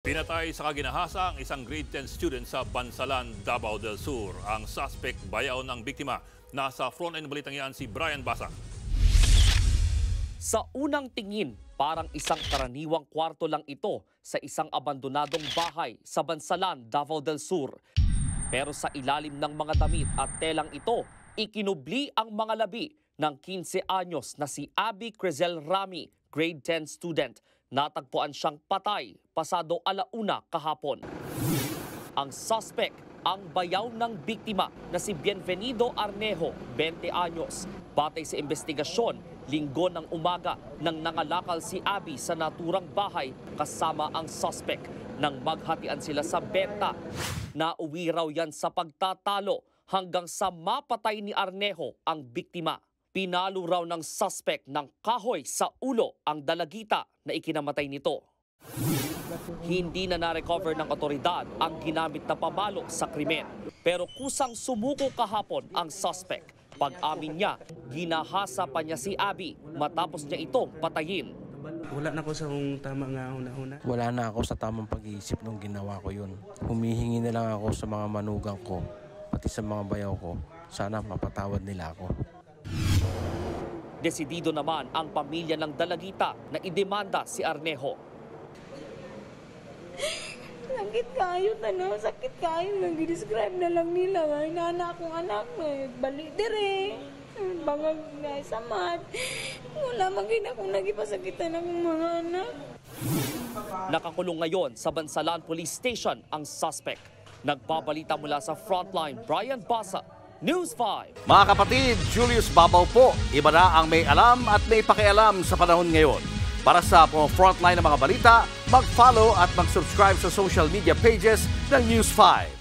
Pinatay sa kaginahasa ang isang grade 10 student sa Bansalan, Davao del Sur. Ang suspect bayaw ng biktima. Nasa frontline balitang yan si Brian Basa. Sa unang tingin, parang isang karaniwang kwarto lang ito sa isang abandonadong bahay sa Bansalan, Davao del Sur. Pero sa ilalim ng mga damit at telang ito, ikinubli ang mga labi ng 15 anyos na si Abby Crizel Rami, grade 10 student. Natagpuan siyang patay pasado 1:00 kahapon. Ang suspect, ang bayaw ng biktima na si Bienvenido Arnejo, 20 anyos. Batay sa investigasyon, linggo ng umaga nang nangalakal si Abby sa naturang bahay kasama ang suspect. Nang maghatian sila sa benta, nauwi raw yan sa pagtatalo hanggang sa mapatay ni Arnejo ang biktima. Pinalo raw ng suspect ng kahoy sa ulo ang dalagita na ikinamatay nito. Hindi na na-recover ng otoridad ang ginamit na pamalo sa krimen. Pero kusang sumuko kahapon ang suspect. Pag-amin niya, ginahasa pa niya si Abby matapos niya itong patayin. Wala na ako sa tama nga una-una. Wala na ako sa tamang pag-iisip nung ginawa ko yun. Humihingi na lang ako sa mga manugang ko, pati sa mga bayaw ko. Sana mapatawad nila ako. Desidido naman ang pamilya ng dalagita na idemanda si Arnejo. Sakit kayo, sakit kayo. Nag-describe na lang nila. Inaanak akong anak. Balik dire. Bangag na samad. Wala maging akong nagipasakitan akong mga anak. Nakakulong ngayon sa Bansalan Police Station ang suspect. Nagbabalita mula sa Frontline, Brian Basa, News 5. Mga kapatid, Julius Babaw po. Iba na ang may alam at may pakialam sa panahon ngayon. Para sa Frontline ng mga balita, mag-follow at mag-subscribe sa social media pages ng News 5.